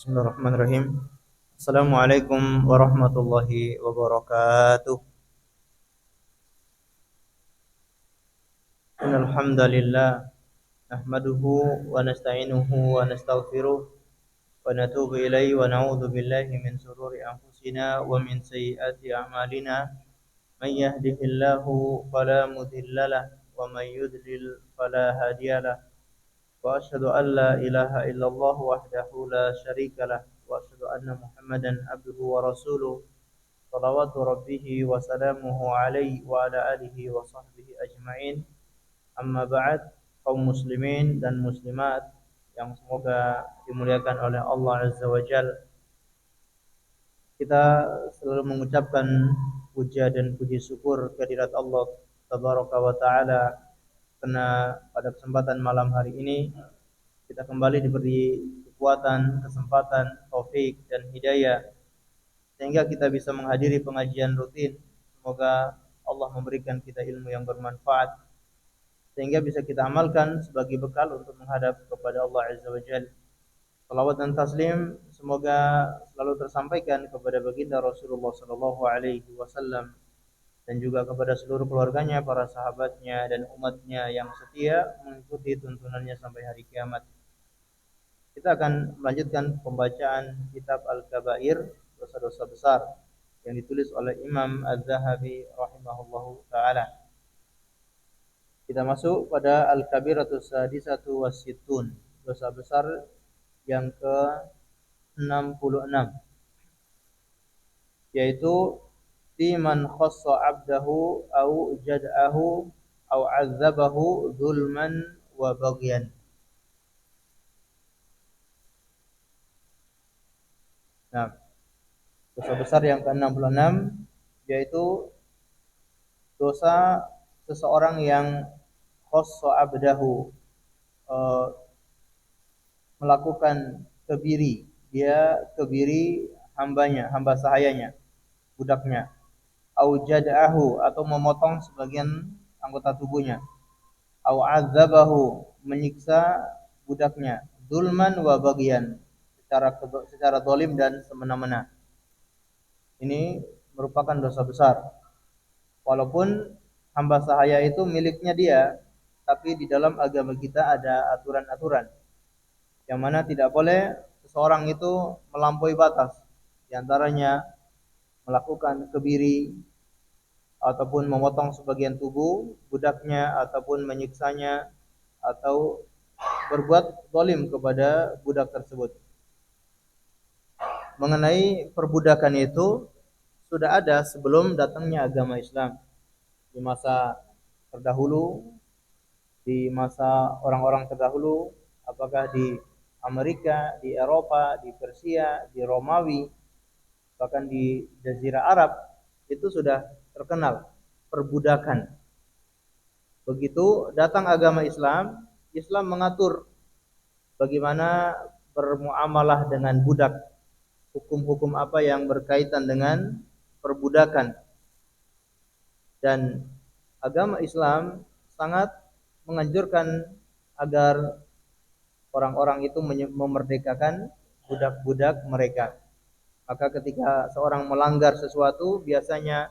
Bismillahirrahmanirrahim. Assalamualaikum warahmatullahi wabarakatuh. Innal hamdalillah nahmaduhu wa nasta'inuhu wa nastaghfiruh wa natubu ilaihi wa na'udzu billahi min shururi anfusina wa min sayyiati a'malina. Man yahdihillahu fala mudilla lahu wa man yudlil fala hadiyalah. Wa asyhadu an la ilaha illallah wahdahu la syarika lah wa asyhadu anna Muhammadan abduhu wa rasuluh. Salawatu rabbihi wa salamuhu alaihi wa ala alihi wa sahbihi ajma'in. Amma ba'd, kaum muslimin dan muslimat yang semoga dimuliakan oleh Allah Azza wa Jal. Kita selalu mengucapkan puja dan puji syukur kehadirat Allah Tabaraka wa Ta'ala, karena pada kesempatan malam hari ini kita kembali diberi kekuatan, kesempatan, taufik dan hidayah sehingga kita bisa menghadiri pengajian rutin. Semoga Allah memberikan kita ilmu yang bermanfaat sehingga bisa kita amalkan sebagai bekal untuk menghadap kepada Allah Azza wa Jalla. Salawat dan taslim semoga selalu tersampaikan kepada baginda Rasulullah sallallahu alaihi wasallam dan juga kepada seluruh keluarganya, para sahabatnya dan umatnya yang setia mengikuti tuntunannya sampai hari kiamat. Kita akan melanjutkan pembacaan kitab Al-Kabair, dosa-dosa besar, yang ditulis oleh Imam Az-Zahabi rahimahullahu taala. Kita masuk pada Al-Kabiratus Sadisatu Wassittun, dosa besar yang ke-66, yaitu fi man khassa 'abdahu au jad'ahu au 'azzabahu zulman wa baghyan. Nah, dosa besar yang ke-66 yaitu dosa seseorang yang khassa 'abdahu, melakukan kebiri, dia kebiri hambanya, hamba sahayanya, budaknya, au jad'ahu atau memotong sebagian anggota tubuhnya, au azzabahu menyiksa budaknya, zulman wa bagian secara zalim dan semena-mena. Ini merupakan dosa besar. Walaupun hamba sahaya itu miliknya dia, tapi di dalam agama kita ada aturan-aturan yang mana tidak boleh seseorang itu melampaui batas. Di antaranya melakukan kebiri ataupun memotong sebagian tubuh budaknya ataupun menyiksanya atau berbuat zalim kepada budak tersebut. Mengenai perbudakan itu sudah ada sebelum datangnya agama Islam. Di masa terdahulu, di masa orang-orang terdahulu, apakah di Amerika, di Eropa, di Persia, di Romawi, bahkan di Jazirah Arab, itu sudah terkenal perbudakan. Begitu datang agama Islam, Islam mengatur bagaimana bermuamalah dengan budak, hukum-hukum apa yang berkaitan dengan perbudakan. Dan agama Islam sangat menganjurkan agar orang-orang itu memerdekakan budak-budak mereka. Maka ketika seorang melanggar sesuatu, biasanya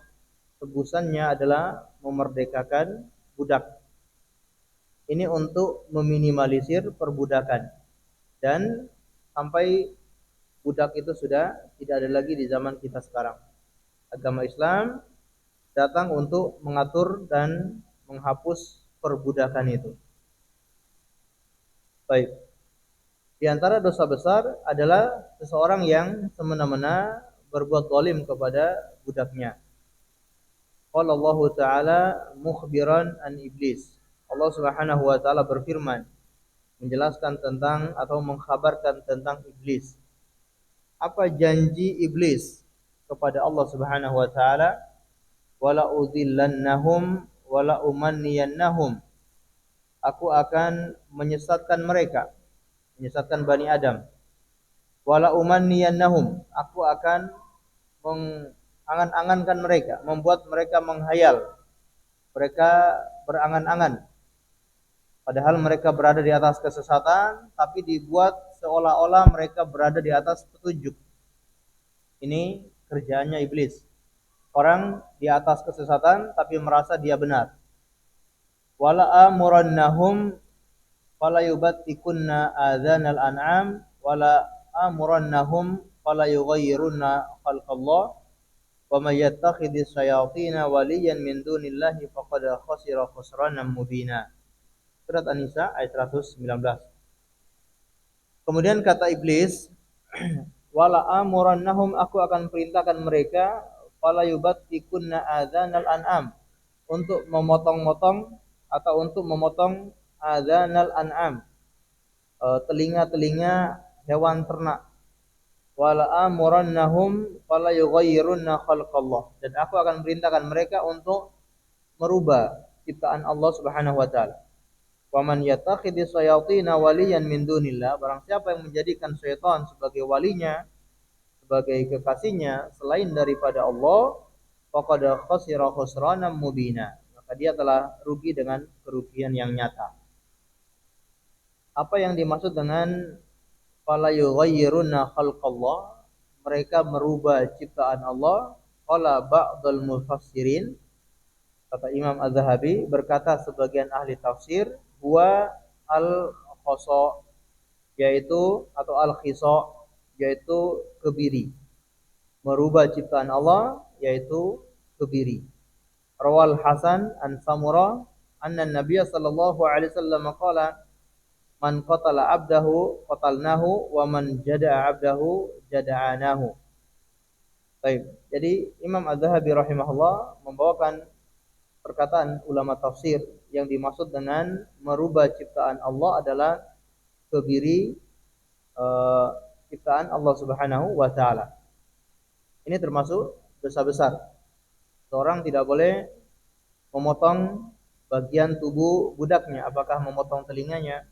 tebusannya adalah memerdekakan budak. Ini untuk meminimalisir perbudakan. Dan sampai budak itu sudah tidak ada lagi di zaman kita sekarang. Agama Islam datang untuk mengatur dan menghapus perbudakan itu. Baik. Di antara dosa besar adalah seseorang yang semena-mena berbuat zalim kepada budaknya. Qala Allah Ta'ala mukhbiran an iblis. Allah Subhanahu wa taala berfirman menjelaskan tentang atau mengkhabarkan tentang iblis. Apa janji iblis kepada Allah Subhanahu wa taala? Wala udhillannahum wala umanniyannahum. Aku akan menyesatkan mereka, menyesatkan Bani Adam. Wala umanniyannahum, aku akan mengangan-angankan mereka, membuat mereka menghayal. Mereka berangan-angan padahal mereka berada di atas kesesatan, tapi dibuat seolah-olah mereka berada di atas petunjuk. Ini kerjaannya iblis. Orang di atas kesesatan tapi merasa dia benar. Wala amurannahum fala yubattikunna adzanal an'am wala amurannahum fala yughayyirunna khalqallah wa may yattakhidhis shayatina waliyan min dunillahi faqad khasira khusranan mubina. Surat An-Nisa ayat 119. Kemudian kata iblis, wala amurannahum, aku akan perintahkan mereka fala yubattikunna adzanal an'am, untuk memotong-motong atau untuk memotong adzanal an'am, telinga-telinga hewan ternak. Wala amurannahum fala yughayyirunna khalqallah, dan aku akan perintahkan mereka untuk merubah ciptaan Allah Subhanahu wa taala. Wa man yattakhidhi shayatina waliyan min dunillah, barang siapa yang menjadikan syaitan sebagai walinya, sebagai kekasihnya selain daripada Allah, faqad khasira khusranan mubina, maka dia telah rugi dengan kerugian yang nyata. Apa yang dimaksud dengan fala yughayyiruna khalqallah, mereka merubah ciptaan Allah? Qala ba'dul mufassirin, kata Imam Az-Zahabi, berkata sebagian ahli tafsir, huwa al-khasa, yaitu atau al-khisa, yaitu kebiri. Merubah ciptaan Allah yaitu kebiri. Rawal Hasan an Samurah anna Nabiy sallallahu alaihi wasallam qala man qatala abdahu qatalnahu wa man jada'a abdahu jada'anahu. Baik. Jadi Imam Az-Zahabi rahimahullah membawakan perkataan ulama tafsir yang dimaksud dengan merubah ciptaan Allah adalah kebiri ciptaan Allah Subhanahu wa taala. Ini termasuk dosa besar. Seorang tidak boleh memotong bagian tubuh budaknya, apakah memotong telinganya,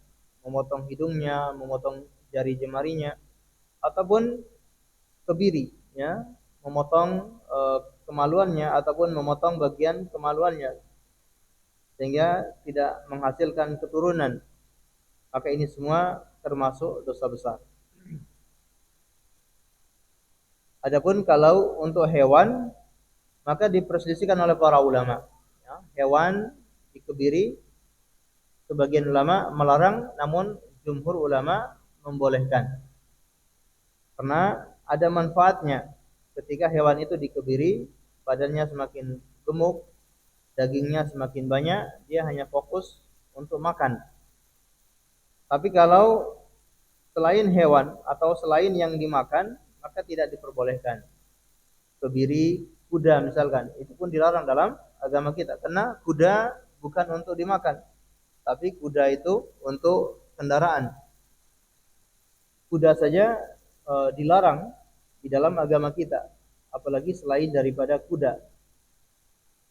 memotong hidungnya, memotong jari jemarinya, ataupun kebiri, ya, memotong kemaluannya ataupun memotong bagian kemaluannya sehingga tidak menghasilkan keturunan. Maka ini semua termasuk dosa besar. Adapun kalau untuk hewan, maka diperselisihkan oleh para ulama. Ya, hewan dikebiri, sebagian ulama melarang, namun jumhur ulama membolehkan. Karena ada manfaatnya. Ketika hewan itu dikebiri, badannya semakin gemuk, dagingnya semakin banyak, dia hanya fokus untuk makan. Tapi kalau selain hewan atau selain yang dimakan, maka tidak diperbolehkan. Kebiri kuda misalkan, itu pun dilarang dalam agama kita, karena kuda bukan untuk dimakan, tapi kuda itu untuk kendaraan. Kuda saja dilarang di dalam agama kita, apalagi selain daripada kuda.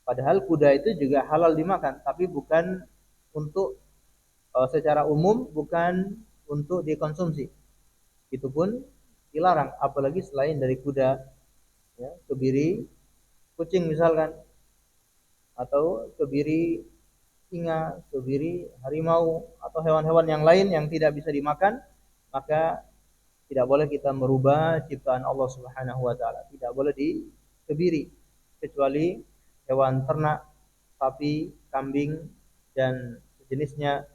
Padahal kuda itu juga halal dimakan, tapi bukan untuk secara umum, bukan untuk dikonsumsi. Itu pun dilarang, apalagi selain dari kuda, ya, kebiri kucing misalkan, atau kebiri singa, kebiri harimau, atau hewan-hewan yang lain yang tidak bisa dimakan, maka tidak boleh kita merubah ciptaan Allah Subhanahu wa taala. Tidak boleh dikebiri, kecuali hewan ternak, sapi, kambing dan sejenisnya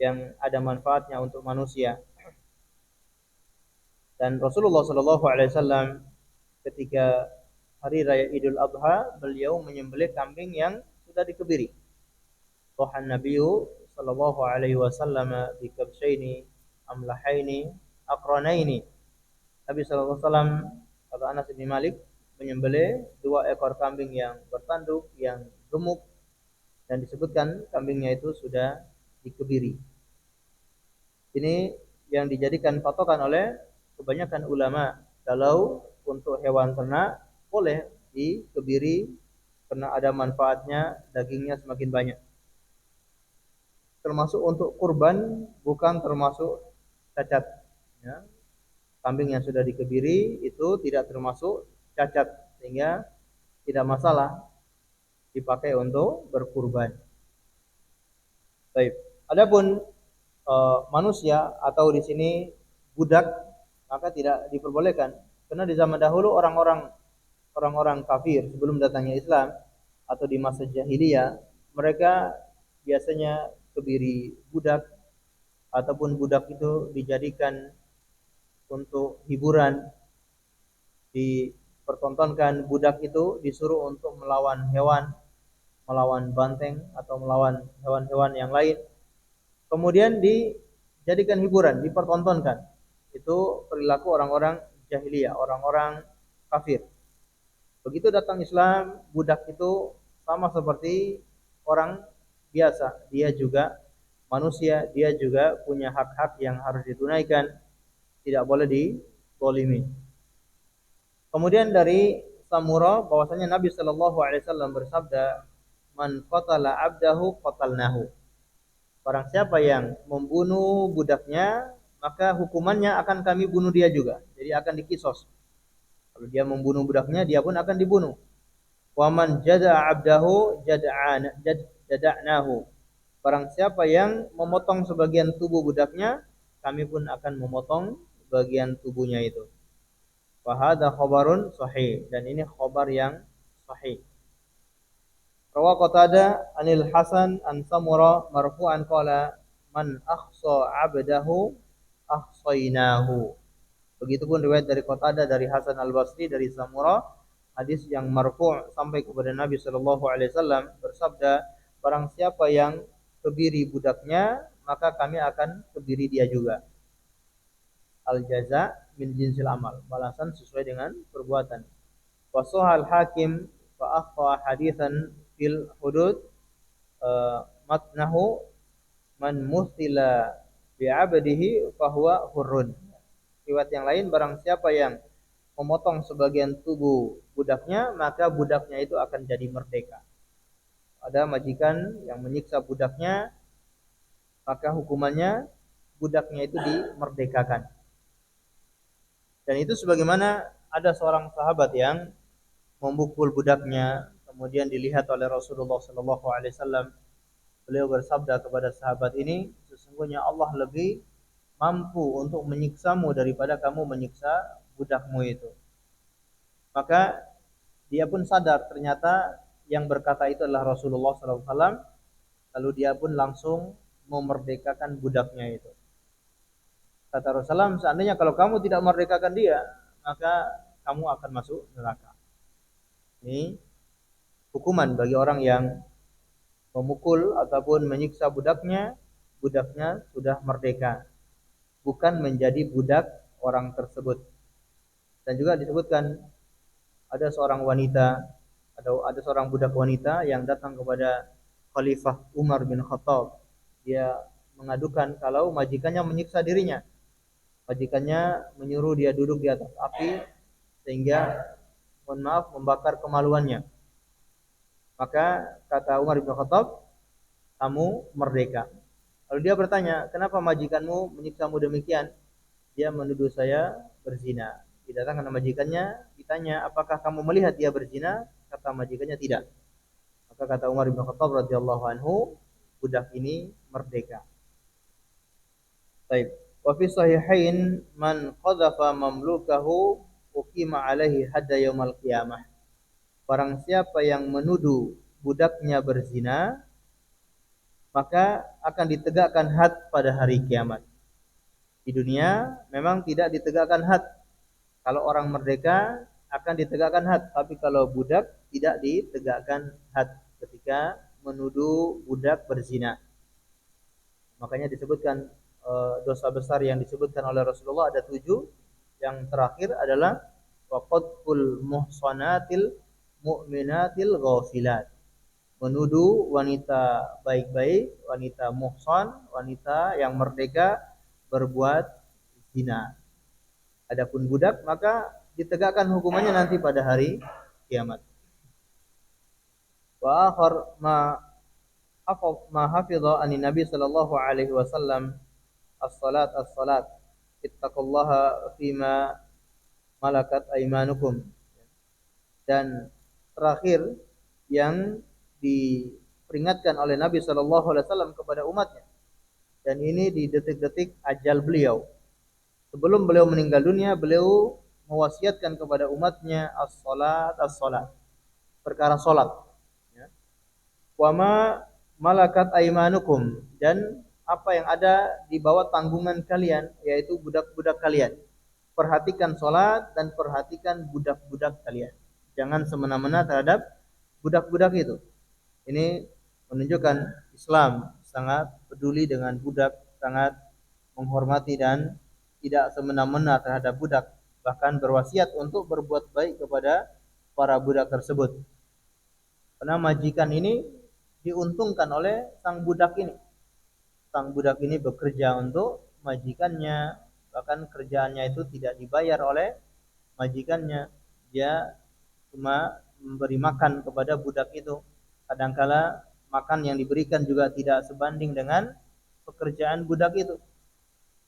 yang ada manfaatnya untuk manusia. Dan Rasulullah sallallahu alaihi wasallam ketika hari raya Idul Adha, beliau menyembelih kambing yang sudah dikebiri. Dhahan Nabiyyu sallallahu alaihi wasallam bi kabshaini amlahaini aqranaini. Nabi sallallahu alaihi wasallam, kata Anas bin Malik, menyembelih 2 ekor kambing yang bertanduk, yang gemuk, dan disebutkan kambingnya itu sudah dikebiri. Ini yang dijadikan patokan oleh kebanyakan ulama. Kalau untuk hewan ternak boleh dikebiri karena ada manfaatnya, dagingnya semakin banyak. Termasuk untuk kurban, bukan termasuk cacat. Ya. Kambing yang sudah dikebiri itu tidak termasuk cacat, sehingga tidak masalah dipakai untuk berkurban. Baik. Adapun manusia atau di sini budak, maka tidak diperbolehkan. Karena di zaman dahulu orang-orang kafir sebelum datangnya Islam atau di masa jahiliyah, mereka biasanya kebiri budak ataupun budak itu dijadikan untuk hiburan, dipertontonkan budak itu disuruh untuk melawan hewan, melawan banteng atau melawan hewan-hewan yang lain. Kemudian dijadikan hiburan, dipertontonkan. Itu perilaku orang-orang jahiliyah, orang-orang kafir. Begitu datang Islam, budak itu sama seperti orang biasa. Dia juga manusia, dia juga punya hak-hak yang harus ditunaikan, tidak boleh dizalimi. Kemudian dari Samura bahwasanya Nabi Shallallahu alaihi wasallam bersabda, "Man qatala 'abdahu qatalnahu." Barang siapa yang membunuh budaknya, maka hukumannya akan kami bunuh dia juga. Jadi akan dikisos. Kalau dia membunuh budaknya, dia pun akan dibunuh. Wa man jada'a 'abdahu jada'nahu. Barang siapa yang memotong sebagian tubuh budaknya, kami pun akan memotong bagian tubuhnya itu. Wa hadza khabarun sahih, dan ini khabar yang sahih. Rawa Qatadah anil Hasan an Samura marfu'an qala man akhsa 'abdahu ahsainahu. Begitupun riwayat dari Qatadah dari Hasan Al-Basri dari Samura, hadis yang marfu' sampai kepada Nabi sallallahu alaihi wasallam bersabda, barang siapa yang kebiri budaknya, maka kami akan kebiri dia juga. Al jaza min jinsil amal, balasan sesuai dengan perbuatan. Wasahal Hakim fa akhfa haditsan fil hudud matnahu man muthila bi'abdihi fahuwa hurrun. Riwayat yang lain, barang siapa yang memotong sebagian tubuh budaknya, maka budaknya itu akan jadi merdeka. Ada majikan yang menyiksa budaknya, maka hukumannya budaknya itu dimerdekakan. Dan itu sebagaimana ada seorang sahabat yang memukul budaknya, kemudian dilihat oleh Rasulullah sallallahu alaihi wasallam. Beliau bersabda kepada sahabat ini, sesungguhnya Allah lebih mampu untuk menyiksamu daripada kamu menyiksa budakmu itu. Maka dia pun sadar ternyata yang berkata itu adalah Rasulullah sallallahu alaihi wasallam. Lalu dia pun langsung memerdekakan budaknya itu. Kata Rasulullah, seandainya kalau kamu tidak memerdekakan dia, maka kamu akan masuk neraka. Ini hukuman bagi orang yang memukul ataupun menyiksa budaknya, budaknya sudah merdeka, bukan menjadi budak orang tersebut. Dan juga disebutkan ada seorang wanita, ada seorang budak wanita yang datang kepada Khalifah Umar bin Khattab. Dia mengadukan kalau majikannya menyiksa dirinya. Majikannya menyuruh dia duduk di atas api sehingga mohon maaf membakar kemaluannya. Maka kata Umar bin Khattab, kamu merdeka. Lalu dia bertanya, kenapa majikanmu menyiksamu demikian? Dia menuduh saya berzina. Didatangkan majikannya, ditanya, apakah kamu melihat dia berzina? Kata majikannya tidak. Maka kata Umar bin Khattab radhiyallahu anhu, budak ini merdeka. Baik. Wa fi sahihain man qadhafa mamlukahu uqima alaihi hadda yaumil qiyamah. Barang siapa yang menuduh budaknya berzina, maka akan ditegakkan had pada hari kiamat. Di dunia memang tidak ditegakkan had. Kalau orang merdeka akan ditegakkan had, tapi kalau budak tidak ditegakkan had ketika menuduh budak berzina. Makanya disebutkan dosa besar yang disebutkan oleh Rasulullah ada 7. Yang terakhir adalah waqadful muhsanatil mu'minatil ghafilat. Menuduh wanita baik-baik, wanita muhsan, wanita yang merdeka berbuat zina. Adapun budak maka ditegakkan hukumannya nanti pada hari kiamat. Wa akhar ma hafidha an Nabi sallallahu alaihi wasallam as-salat ittaqullaha fima malakat aymanukum. Dan terakhir yang diperingatkan oleh Nabi sallallahu alaihi wasallam kepada umatnya, dan ini di detik-detik ajal beliau sebelum beliau meninggal dunia, beliau mewasiatkan kepada umatnya as-salat, as-salat, perkara salat. Ya. Wa ma malakat aimanukum, dan apa yang ada di bawah tanggungan kalian, yaitu budak-budak kalian. Perhatikan salat dan perhatikan budak-budak kalian. Jangan semena-mena terhadap budak-budak itu. Ini menunjukkan Islam sangat peduli dengan budak, sangat menghormati dan tidak semena-mena terhadap budak, bahkan berwasiat untuk berbuat baik kepada para budak tersebut. Karena majikan ini diuntungkan oleh sang budak ini. Sang budak ini bekerja untuk majikannya, bahkan kerjaannya itu tidak dibayar oleh majikannya. Dia cuma memberi makan kepada budak itu. Kadangkala makan yang diberikan juga tidak sebanding dengan pekerjaan budak itu.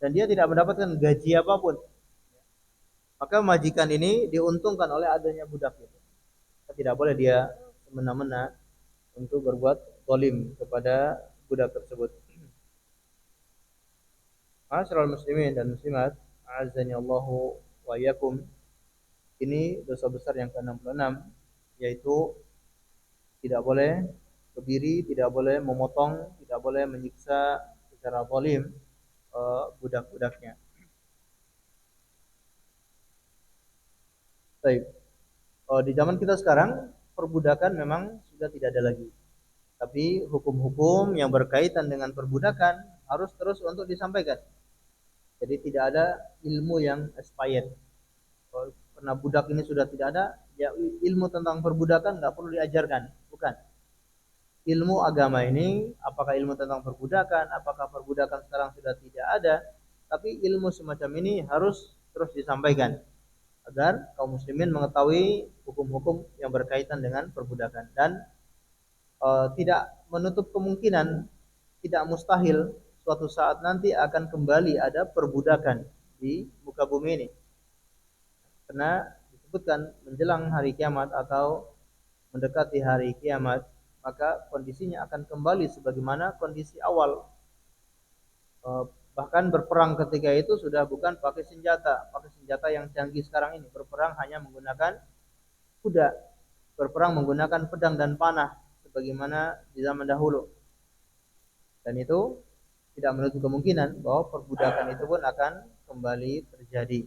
Dan dia tidak mendapatkan gaji apapun. Maka majikan ini diuntungkan oleh adanya budak itu. Tidak boleh dia semena-mena untuk berbuat zalim kepada budak tersebut. Ma'asyiral muslimin dan muslimat, a'azzani Allahu wa iyyakum. Ini dosa besar yang ke-66, yaitu tidak boleh kebiri, tidak boleh memotong, tidak boleh menyiksa secara zalim budak-budaknya. Baik. Di zaman kita sekarang perbudakan memang sudah tidak ada lagi. Tapi hukum-hukum yang berkaitan dengan perbudakan harus terus untuk disampaikan. Jadi tidak ada ilmu yang expired. Karena budak ini sudah tidak ada, ya ilmu tentang perbudakan nggak perlu diajarkan, bukan. Ilmu agama ini, apakah ilmu tentang perbudakan, apakah perbudakan sekarang sudah tidak ada, tapi ilmu semacam ini harus terus disampaikan agar kaum muslimin mengetahui hukum-hukum yang berkaitan dengan perbudakan dan tidak menutup kemungkinan, tidak mustahil suatu saat nanti akan kembali ada perbudakan di muka bumi ini. Karena disebutkan menjelang hari kiamat atau mendekati hari kiamat, maka kondisinya akan kembali sebagaimana kondisi awal. Bahkan berperang ketika itu sudah bukan pakai senjata yang canggih sekarang ini. Berperang hanya menggunakan kuda, berperang menggunakan pedang dan panah sebagaimana di zaman dahulu. Dan itu tidak menutup kemungkinan bahwa perbudakan itu pun akan kembali terjadi.